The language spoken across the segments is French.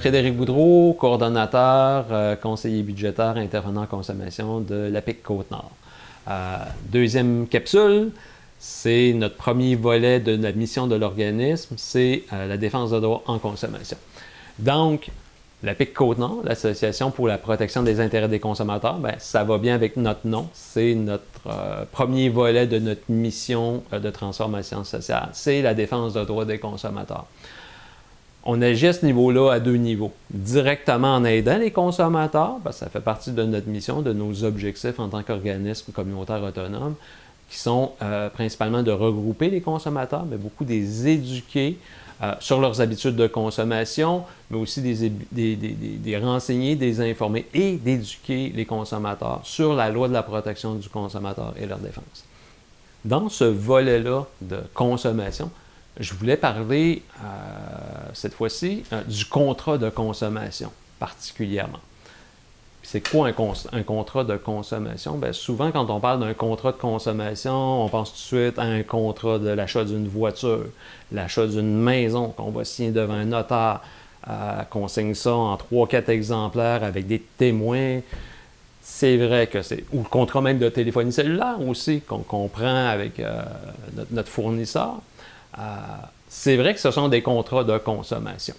Frédéric Boudreau, coordonnateur, conseiller budgétaire, intervenant en consommation de l'APIC Côte-Nord. Deuxième capsule, c'est notre premier volet de la mission de l'organisme, c'est la défense de droits en consommation. Donc, l'APIC Côte-Nord, l'Association pour la protection des intérêts des consommateurs, bien, ça va bien avec notre nom. C'est notre premier volet de notre mission de transformation sociale. C'est la défense de droits des consommateurs. On agit à ce niveau-là à deux niveaux. Directement en aidant les consommateurs, parce que ça fait partie de notre mission, de nos objectifs en tant qu'organisme communautaire autonome, qui sont principalement de regrouper les consommateurs, mais beaucoup des éduquer sur leurs habitudes de consommation, mais aussi des renseigner, des informer et d'éduquer les consommateurs sur la loi de la protection du consommateur et leur défense. Dans ce volet-là de consommation, je voulais parler cette fois-ci du contrat de consommation particulièrement. C'est quoi un contrat de consommation? Bien, souvent, quand on parle d'un contrat de consommation, on pense tout de suite à un contrat de l'achat d'une voiture, l'achat d'une maison qu'on va signer devant un notaire, qu'on signe ça en 3-4 exemplaires avec des témoins. C'est vrai que c'est... Ou le contrat même de téléphonie cellulaire aussi, qu'on prend avec notre fournisseur. C'est vrai que ce sont des contrats de consommation,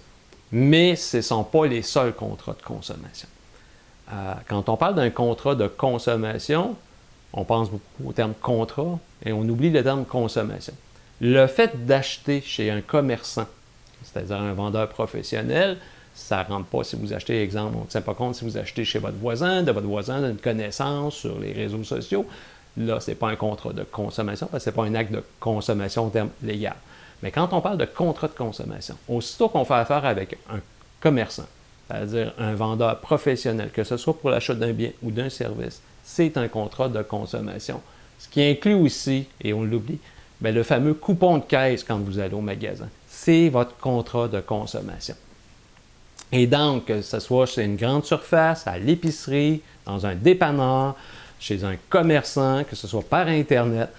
mais ce ne sont pas les seuls contrats de consommation. Quand on parle d'un contrat de consommation, on pense beaucoup au terme contrat et on oublie le terme consommation. Le fait d'acheter chez un commerçant, c'est-à-dire un vendeur professionnel, ça ne rentre pas si vous achetez, exemple, on ne tient pas compte si vous achetez chez votre voisin, d'une connaissance sur les réseaux sociaux. Là, ce n'est pas un contrat de consommation, parce que ce n'est pas un acte de consommation au terme légal. Mais quand on parle de contrat de consommation, aussitôt qu'on fait affaire avec un commerçant, c'est-à-dire un vendeur professionnel, que ce soit pour l'achat d'un bien ou d'un service, c'est un contrat de consommation. Ce qui inclut aussi, et on l'oublie, bien, le fameux coupon de caisse quand vous allez au magasin. C'est votre contrat de consommation. Et donc, que ce soit chez une grande surface, à l'épicerie, dans un dépanneur, chez un commerçant, que ce soit par Internet,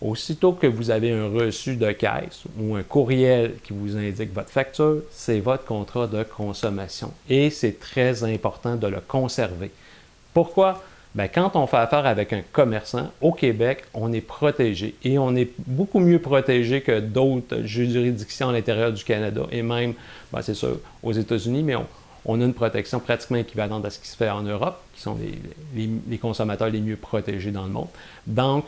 aussitôt que vous avez un reçu de caisse ou un courriel qui vous indique votre facture, c'est votre contrat de consommation. Et c'est très important de le conserver. Pourquoi? Bien, quand on fait affaire avec un commerçant, au Québec, on est protégé. Et on est beaucoup mieux protégé que d'autres juridictions à l'intérieur du Canada. Et même, bien, c'est sûr, aux États-Unis, mais on a une protection pratiquement équivalente à ce qui se fait en Europe, qui sont les consommateurs les mieux protégés dans le monde. Donc,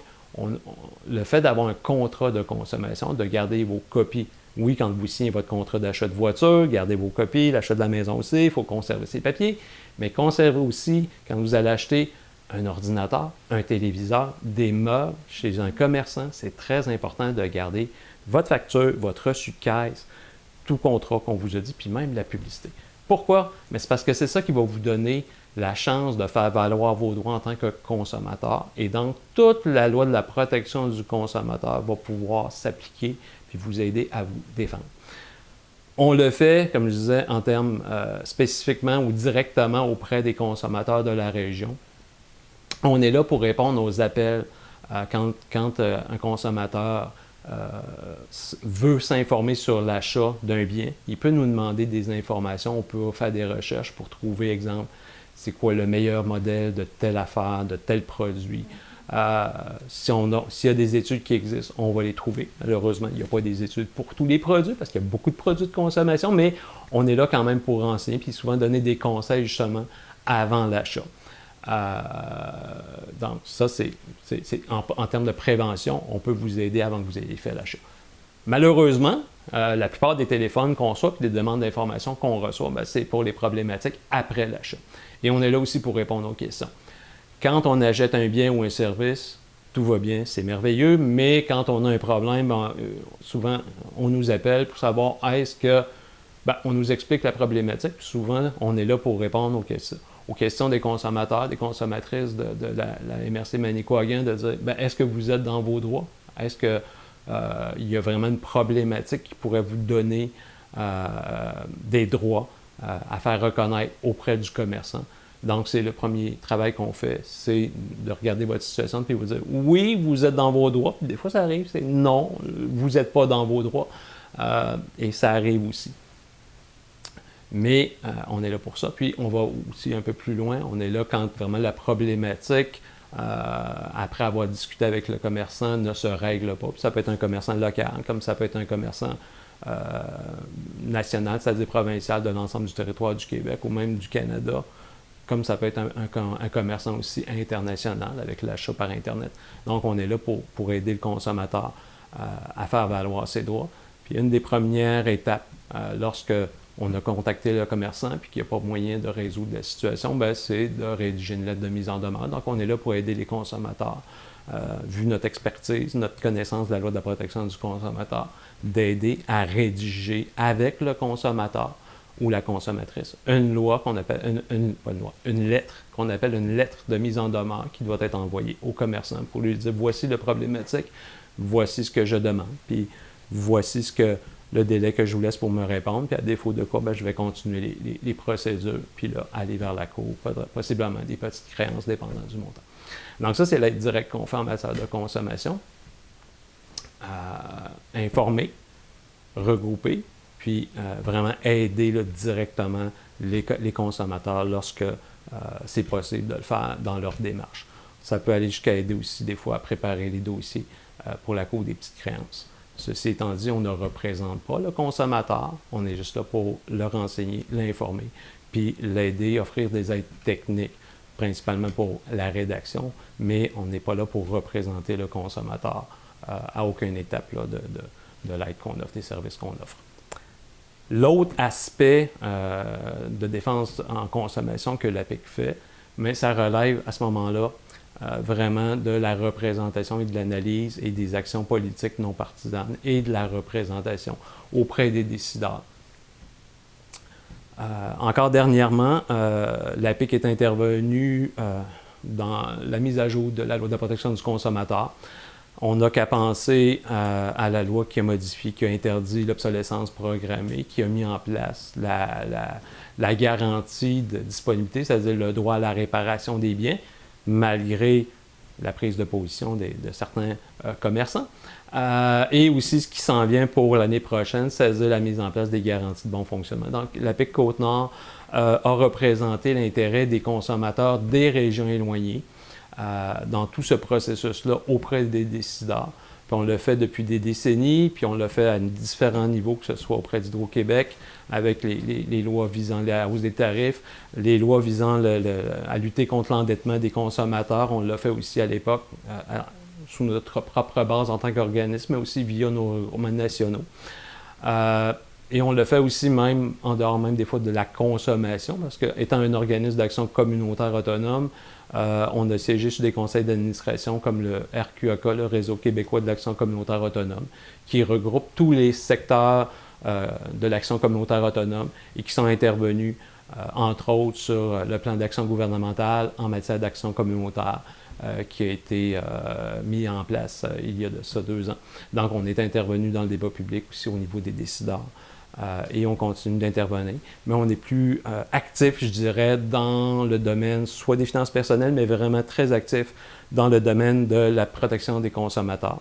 le fait d'avoir un contrat de consommation, de garder vos copies, oui, quand vous signez votre contrat d'achat de voiture, gardez vos copies, l'achat de la maison aussi, il faut conserver ses papiers, mais conservez aussi, quand vous allez acheter un ordinateur, un téléviseur, des meubles chez un commerçant, c'est très important de garder votre facture, votre reçu de caisse, tout contrat qu'on vous a dit, puis même la publicité. Pourquoi? Mais c'est parce que c'est ça qui va vous donner la chance de faire valoir vos droits en tant que consommateur. Et donc, toute la loi de la protection du consommateur va pouvoir s'appliquer puis vous aider à vous défendre. On le fait, comme je disais, en termes spécifiquement ou directement auprès des consommateurs de la région. On est là pour répondre aux appels quand un consommateur veut s'informer sur l'achat d'un bien. Il peut nous demander des informations, on peut faire des recherches pour trouver, exemple, c'est quoi le meilleur modèle de telle affaire, de tel produit. S'il y a des études qui existent, on va les trouver. Malheureusement, il n'y a pas des études pour tous les produits, parce qu'il y a beaucoup de produits de consommation, mais on est là quand même pour renseigner, puis souvent donner des conseils justement avant l'achat. Donc, ça, c'est en termes de prévention, on peut vous aider avant que vous ayez fait l'achat. Malheureusement, la plupart des téléphones qu'on reçoit et des demandes d'informations qu'on reçoit, bien, c'est pour les problématiques après l'achat. Et on est là aussi pour répondre aux questions. Quand on achète un bien ou un service, tout va bien, c'est merveilleux, mais quand on a un problème, souvent, on nous appelle pour savoir est-ce que... Bien, on nous explique la problématique, puis souvent, on est là pour répondre aux questions des consommateurs, des consommatrices de la MRC Manicouagan, de dire bien, est-ce que vous êtes dans vos droits? Est-ce que il y a vraiment une problématique qui pourrait vous donner des droits à faire reconnaître auprès du commerçant. Donc, c'est le premier travail qu'on fait, c'est de regarder votre situation et vous dire oui, vous êtes dans vos droits. Puis des fois, ça arrive, c'est non, vous n'êtes pas dans vos droits. Et ça arrive aussi. Mais on est là pour ça. Puis on va aussi un peu plus loin. On est là quand vraiment la problématique, après avoir discuté avec le commerçant, ne se règle pas. Puis ça peut être un commerçant local, comme ça peut être un commerçant national, c'est-à-dire provincial de l'ensemble du territoire du Québec ou même du Canada, comme ça peut être un commerçant aussi international avec l'achat par Internet. Donc on est là pour aider le consommateur à faire valoir ses droits. Puis une des premières étapes, lorsque on a contacté le commerçant puis qu'il n'y a pas moyen de résoudre la situation, ben, c'est de rédiger une lettre de mise en demeure. Donc, on est là pour aider les consommateurs, vu notre expertise, notre connaissance de la loi de la protection du consommateur, d'aider à rédiger avec le consommateur ou la consommatrice une loi qu'on appelle, une lettre qu'on appelle une lettre de mise en demeure qui doit être envoyée au commerçant pour lui dire voici la problématique, voici ce que je demande, puis voici le délai que je vous laisse pour me répondre, puis à défaut de quoi, ben, je vais continuer les procédures, puis là, aller vers la cour, possiblement des petites créances dépendant du montant. Donc ça, c'est l'aide directe qu'on fait en matière de consommation. Informer, regrouper, puis vraiment aider là, directement les consommateurs lorsque c'est possible de le faire dans leur démarche. Ça peut aller jusqu'à aider aussi des fois à préparer les dossiers pour la cour des petites créances. Ceci étant dit, on ne représente pas le consommateur, on est juste là pour le renseigner, l'informer, puis l'aider, offrir des aides techniques, principalement pour la rédaction, mais on n'est pas là pour représenter le consommateur à aucune étape là, de l'aide qu'on offre, des services qu'on offre. L'autre aspect de défense en consommation que l'APIC fait, mais ça relève à ce moment-là vraiment de la représentation et de l'analyse et des actions politiques non partisanes et de la représentation auprès des décideurs. Encore dernièrement, l'APIC est intervenu dans la mise à jour de la loi de la protection du consommateur. On n'a qu'à penser à la loi qui a modifié, qui a interdit l'obsolescence programmée, qui a mis en place la garantie de disponibilité, c'est-à-dire le droit à la réparation des biens, malgré la prise de position de certains commerçants. Et aussi ce qui s'en vient pour l'année prochaine, c'est-à-dire la mise en place des garanties de bon fonctionnement. Donc, l'APIC Côte-Nord a représenté l'intérêt des consommateurs des régions éloignées dans tout ce processus-là auprès des décideurs. Puis on le fait depuis des décennies, puis on le fait à différents niveaux, que ce soit auprès d'Hydro-Québec, avec les lois visant la hausse des tarifs, les lois visant à lutter contre l'endettement des consommateurs. On l'a fait aussi à l'époque sous notre propre base en tant qu'organisme, mais aussi via nos groupements nationaux. Et on le fait aussi même en dehors même des fois de la consommation, parce que étant un organisme d'action communautaire autonome, on a siégé sur des conseils d'administration comme le RQAK, le Réseau québécois de l'action communautaire autonome, qui regroupe tous les secteurs de l'action communautaire autonome et qui sont intervenus, entre autres, sur le plan d'action gouvernementale en matière d'action communautaire qui a été mis en place il y a de ça 2 ans. Donc, on est intervenu dans le débat public aussi au niveau des décideurs. Et on continue d'intervenir. Mais on est plus actif, je dirais, dans le domaine soit des finances personnelles, mais vraiment très actif dans le domaine de la protection des consommateurs.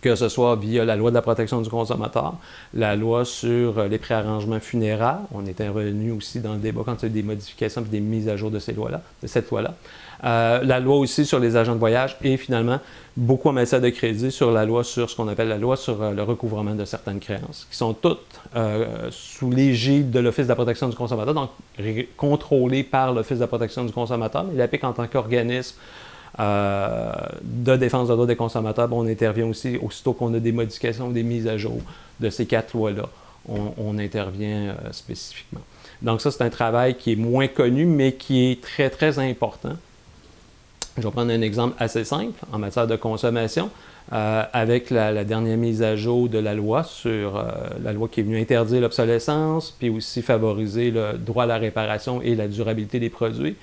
Que ce soit via la loi de la protection du consommateur, la loi sur les préarrangements funéraires. On est intervenu aussi dans le débat quand il y a eu des modifications et des mises à jour de cette loi-là. La loi aussi sur les agents de voyage et finalement, beaucoup en matière de crédit sur la loi sur ce qu'on appelle la loi sur le recouvrement de certaines créances, qui sont toutes sous l'égide de l'Office de la protection du consommateur, donc contrôlées par l'Office de la protection du consommateur, mais l'APIC en tant qu'organisme de défense des droits des consommateurs, on intervient aussi, aussitôt qu'on a des modifications ou des mises à jour de ces 4 lois-là, on intervient spécifiquement. Donc ça, c'est un travail qui est moins connu, mais qui est très, très important. Je vais prendre un exemple assez simple en matière de consommation, avec la dernière mise à jour de la loi sur la loi qui est venue interdire l'obsolescence, puis aussi favoriser le droit à la réparation et la durabilité des produits.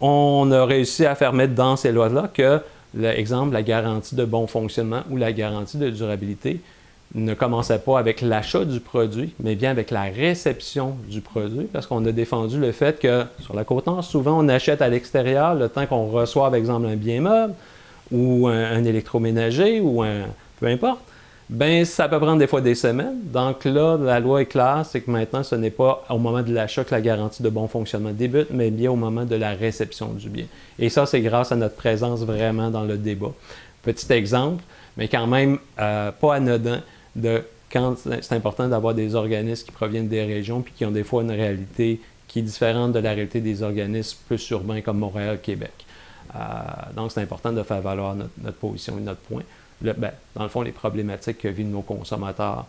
On a réussi à faire mettre dans ces lois-là que, l'exemple, la garantie de bon fonctionnement ou la garantie de durabilité ne commençait pas avec l'achat du produit, mais bien avec la réception du produit, parce qu'on a défendu le fait que, sur la Côte-Nord, souvent on achète à l'extérieur le temps qu'on reçoit, par exemple, un bien meuble, ou un électroménager, ou peu importe, ben ça peut prendre des fois des semaines. Donc là, la loi est claire, c'est que maintenant, ce n'est pas au moment de l'achat que la garantie de bon fonctionnement débute, mais bien au moment de la réception du bien. Et ça, c'est grâce à notre présence vraiment dans le débat. Petit exemple, mais quand même pas anodin, de quand c'est important d'avoir des organismes qui proviennent des régions puis qui ont des fois une réalité qui est différente de la réalité des organismes plus urbains comme Montréal, Québec. Donc, c'est important de faire valoir notre position et notre point. Dans le fond, les problématiques que vivent nos consommateurs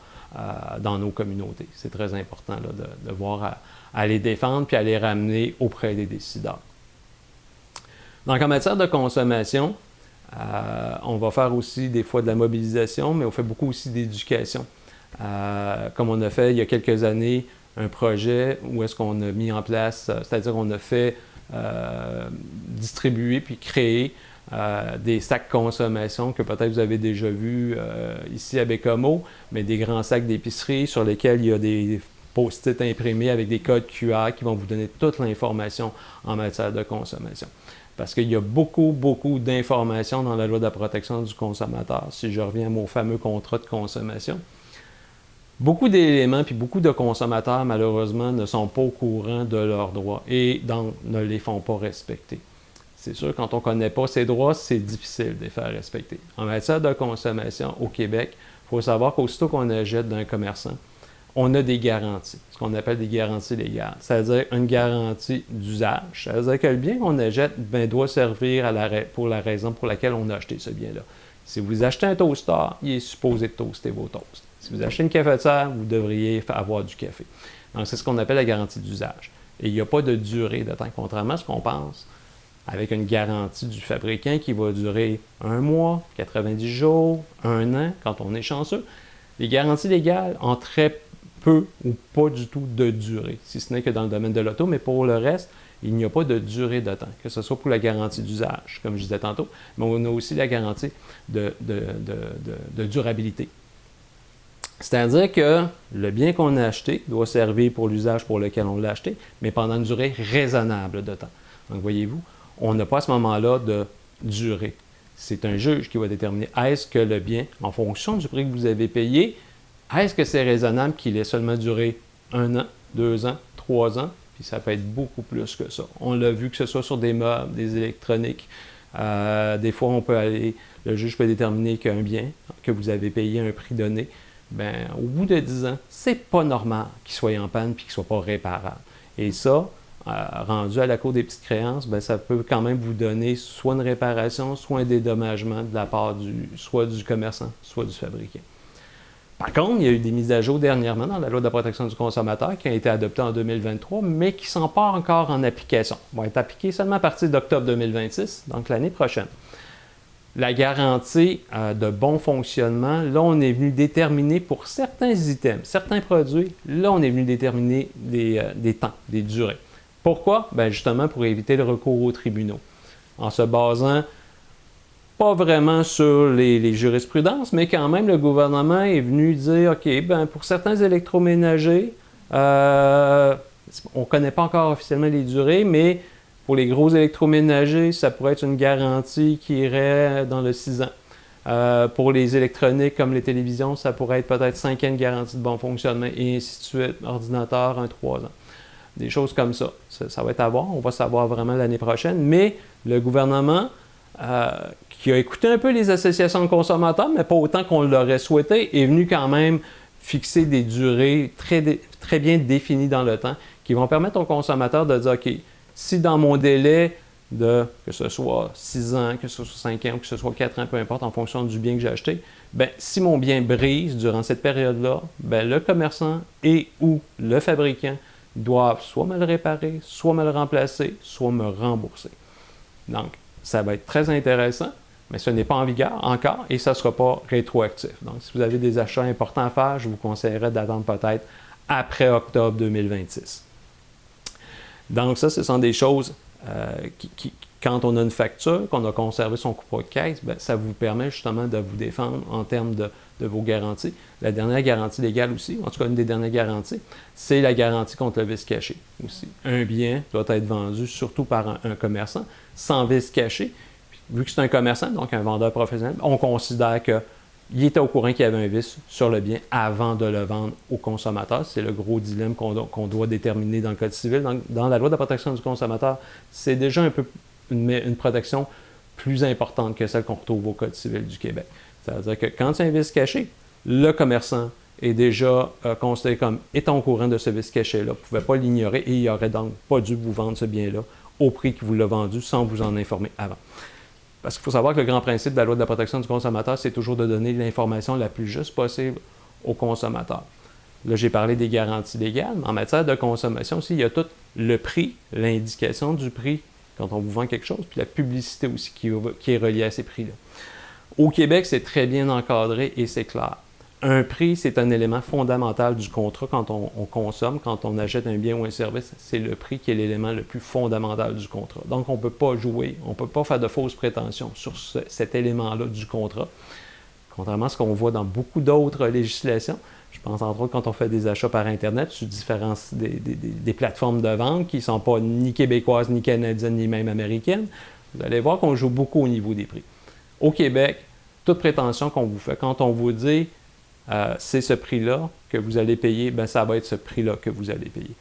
dans nos communautés. C'est très important là, de voir à les défendre puis à les ramener auprès des décideurs. Donc, en matière de consommation, on va faire aussi des fois de la mobilisation, mais on fait beaucoup aussi d'éducation. Comme on a fait il y a quelques années un projet où est-ce qu'on a mis en place, c'est-à-dire qu'on a fait distribuer puis créer des sacs consommation que peut-être vous avez déjà vus ici à Bécomo, mais des grands sacs d'épicerie sur lesquels il y a des post-it imprimés avec des codes QR qui vont vous donner toute l'information en matière de consommation. Parce qu'il y a beaucoup, beaucoup d'informations dans la loi de la protection du consommateur. Si je reviens à mon fameux contrat de consommation, beaucoup d'éléments puis beaucoup de consommateurs, malheureusement, ne sont pas au courant de leurs droits et donc ne les font pas respecter. C'est sûr, quand on ne connaît pas ses droits, c'est difficile de les faire respecter. En matière de consommation au Québec, il faut savoir qu'aussitôt qu'on achète d'un commerçant, on a des garanties, ce qu'on appelle des garanties légales, c'est-à-dire une garantie d'usage. C'est-à-dire que le bien qu'on achète doit servir pour la raison pour laquelle on a acheté ce bien-là. Si vous achetez un toaster, il est supposé toaster vos toasts. Si vous achetez une cafetière, vous devriez avoir du café. Donc, c'est ce qu'on appelle la garantie d'usage. Et il n'y a pas de durée de temps, contrairement à ce qu'on pense, avec une garantie du fabricant qui va durer 1 mois, 90 jours, 1 an, quand on est chanceux. Les garanties légales ont très peu ou pas du tout de durée, si ce n'est que dans le domaine de l'auto, mais pour le reste, il n'y a pas de durée de temps, que ce soit pour la garantie d'usage, comme je disais tantôt, mais on a aussi la garantie de durabilité. C'est-à-dire que le bien qu'on a acheté doit servir pour l'usage pour lequel on l'a acheté, mais pendant une durée raisonnable de temps. Donc, voyez-vous, on n'a pas à ce moment-là de durée. C'est un juge qui va déterminer est-ce que le bien, en fonction du prix que vous avez payé, est-ce que c'est raisonnable qu'il ait seulement duré 1 an, 2 ans, 3 ans, puis ça peut être beaucoup plus que ça. On l'a vu que ce soit sur des meubles, des électroniques. Des fois, le juge peut déterminer qu'un bien que vous avez payé à un prix donné, au bout de 10 ans, c'est pas normal qu'il soit en panne et qu'il ne soit pas réparable. Et ça, rendu à la Cour des petites créances, ça peut quand même vous donner soit une réparation, soit un dédommagement de la part soit du commerçant, soit du fabricant. Par contre, il y a eu des mises à jour dernièrement dans la loi de la protection du consommateur qui a été adoptée en 2023, mais qui ne sont pas encore en application. Ils vont être appliquées seulement à partir d'octobre 2026, donc l'année prochaine. La garantie de bon fonctionnement, là, on est venu déterminer pour certains items, certains produits, là, on est venu déterminer des temps, des durées. Pourquoi? Justement pour éviter le recours aux tribunaux. En se basant pas vraiment sur les jurisprudences, mais quand même, le gouvernement est venu dire, OK, pour certains électroménagers, on ne connaît pas encore officiellement les durées, mais pour les gros électroménagers, ça pourrait être une garantie qui irait dans le 6 ans. Pour les électroniques comme les télévisions, ça pourrait être peut-être 5 ans de garantie de bon fonctionnement et ainsi de suite. Ordinateur, 3 ans. Des choses comme ça. Ça va être à voir. On va savoir vraiment l'année prochaine. Mais le gouvernement, qui a écouté un peu les associations de consommateurs, mais pas autant qu'on l'aurait souhaité, est venu quand même fixer des durées très bien définies dans le temps qui vont permettre aux consommateurs de dire, OK, si dans mon délai de, que ce soit 6 ans, que ce soit 5 ans ou que ce soit 4 ans, peu importe, en fonction du bien que j'ai acheté, si mon bien brise durant cette période-là, le commerçant et ou le fabricant doivent soit me le réparer, soit me le remplacer, soit me rembourser. Donc, ça va être très intéressant, mais ce n'est pas en vigueur encore et ça ne sera pas rétroactif. Donc, si vous avez des achats importants à faire, je vous conseillerais d'attendre peut-être après octobre 2026. Donc, ça, ce sont des choses quand on a une facture, qu'on a conservé son coupon de caisse, ça vous permet justement de vous défendre en termes de vos garanties. La dernière garantie légale aussi, en tout cas une des dernières garanties, c'est la garantie contre le vice caché aussi. Un bien doit être vendu surtout par un commerçant sans vice caché. Vu que c'est un commerçant, donc un vendeur professionnel, on considère que il était au courant qu'il y avait un vice sur le bien avant de le vendre au consommateur. C'est le gros dilemme qu'on doit déterminer dans le Code civil. Dans la loi de la protection du consommateur, c'est déjà un peu une protection plus importante que celle qu'on retrouve au Code civil du Québec. C'est-à-dire que quand il y a un vice caché, le commerçant est déjà considéré comme étant au courant de ce vice caché-là, ne pouvait pas l'ignorer et il n'aurait donc pas dû vous vendre ce bien-là au prix qu'il vous l'a vendu sans vous en informer avant. Parce qu'il faut savoir que le grand principe de la loi de la protection du consommateur, c'est toujours de donner l'information la plus juste possible au consommateur. Là, j'ai parlé des garanties légales, mais en matière de consommation aussi, il y a tout le prix, l'indication du prix quand on vous vend quelque chose, puis la publicité aussi qui est reliée à ces prix-là. Au Québec, c'est très bien encadré et c'est clair. Un prix, c'est un élément fondamental du contrat quand on consomme, quand on achète un bien ou un service. C'est le prix qui est l'élément le plus fondamental du contrat. Donc, on ne peut pas jouer, on ne peut pas faire de fausses prétentions sur cet élément-là du contrat. Contrairement à ce qu'on voit dans beaucoup d'autres législations. Je pense entre autres quand on fait des achats par Internet sur différentes des plateformes de vente qui ne sont pas ni québécoises, ni canadiennes, ni même américaines. Vous allez voir qu'on joue beaucoup au niveau des prix. Au Québec, toute prétention qu'on vous fait, quand on vous dit c'est ce prix-là que vous allez payer, bien, ça va être ce prix-là que vous allez payer.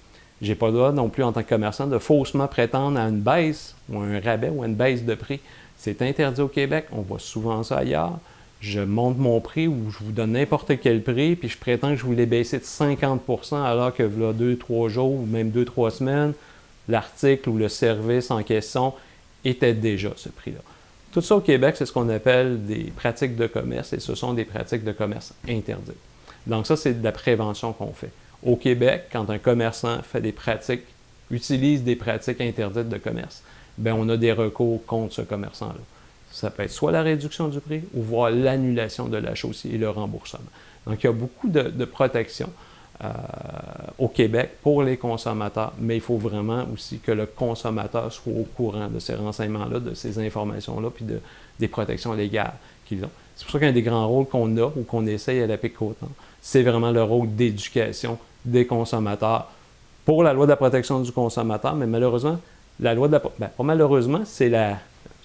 Je n'ai pas le droit non plus en tant que commerçant de faussement prétendre à une baisse ou un rabais ou à une baisse de prix. C'est interdit au Québec, on voit souvent ça ailleurs. Je monte mon prix ou je vous donne n'importe quel prix, puis je prétends que je voulais baisser de 50 % alors que là, 2-3 jours ou même 2-3 semaines, l'article ou le service en question était déjà ce prix-là. Tout ça au Québec, c'est ce qu'on appelle des pratiques de commerce et ce sont des pratiques de commerce interdites. Donc ça, c'est de la prévention qu'on fait. Au Québec, quand un commerçant fait des pratiques, utilise des pratiques interdites de commerce, bien, on a des recours contre ce commerçant-là. Ça peut être soit la réduction du prix ou voire l'annulation de l'achat aussi et le remboursement. Donc, il y a beaucoup de protection au Québec pour les consommateurs, mais il faut vraiment aussi que le consommateur soit au courant de ces renseignements-là, de ces informations-là, puis des protections légales qu'ils ont. C'est pour ça qu'un des grands rôles qu'on a ou qu'on essaye à la PIC Côte-Nord, c'est vraiment le rôle d'éducation des consommateurs pour la loi de la protection du consommateur, mais malheureusement, la loi de la... pas malheureusement, c'est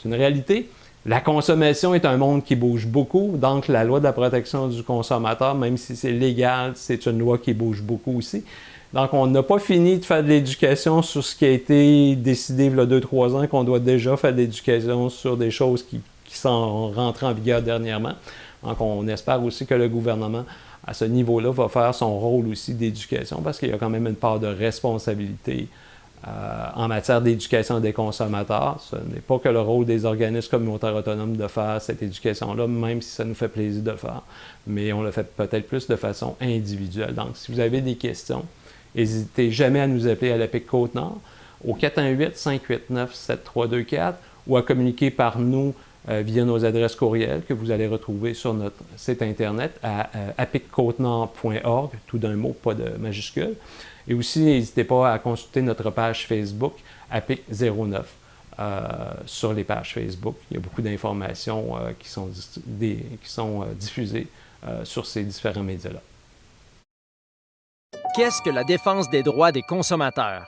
une réalité. La consommation est un monde qui bouge beaucoup, donc la loi de la protection du consommateur, même si c'est légal, c'est une loi qui bouge beaucoup aussi. Donc, on n'a pas fini de faire de l'éducation sur ce qui a été décidé il y a 2-3 ans, qu'on doit déjà faire de l'éducation sur des choses qui sont rentrées en vigueur dernièrement. Donc, on espère aussi que le gouvernement, à ce niveau-là, va faire son rôle aussi d'éducation, parce qu'il y a quand même une part de responsabilité en matière d'éducation des consommateurs. Ce n'est pas que le rôle des organismes communautaires autonomes de faire cette éducation-là, même si ça nous fait plaisir de le faire, mais on le fait peut-être plus de façon individuelle. Donc, si vous avez des questions, n'hésitez jamais à nous appeler à la PIC Côte-Nord au 418-589-7324 ou à communiquer par nous via nos adresses courriels que vous allez retrouver sur notre site Internet à apiccotenord.org, tout d'un mot, pas de majuscule. Et aussi, n'hésitez pas à consulter notre page Facebook, APIC 09, sur les pages Facebook. Il y a beaucoup d'informations qui sont diffusées sur ces différents médias-là. Qu'est-ce que la défense des droits des consommateurs?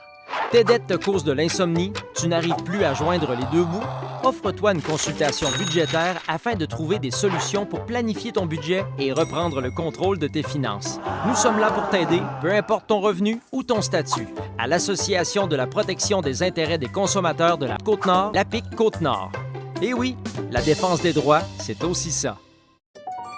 Tes dettes te causent de l'insomnie? Tu n'arrives plus à joindre les deux bouts? Offre-toi une consultation budgétaire afin de trouver des solutions pour planifier ton budget et reprendre le contrôle de tes finances. Nous sommes là pour t'aider, peu importe ton revenu ou ton statut. À l'Association de la protection des intérêts des consommateurs de la Côte-Nord, la PIC Côte-Nord. Et oui, la défense des droits, c'est aussi ça.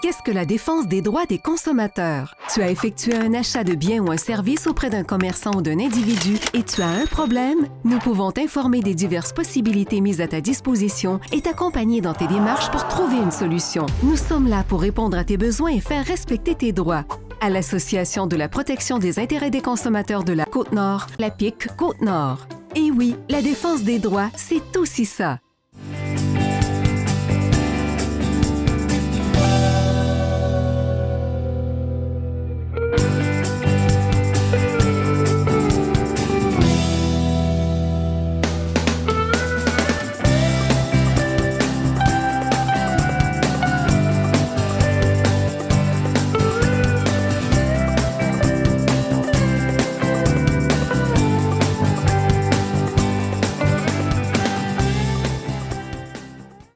Qu'est-ce que la défense des droits des consommateurs? Tu as effectué un achat de biens ou un service auprès d'un commerçant ou d'un individu et tu as un problème? Nous pouvons t'informer des diverses possibilités mises à ta disposition et t'accompagner dans tes démarches pour trouver une solution. Nous sommes là pour répondre à tes besoins et faire respecter tes droits. À l'Association de la protection des intérêts des consommateurs de la Côte-Nord, la PIC Côte-Nord. Et oui, la défense des droits, c'est aussi ça.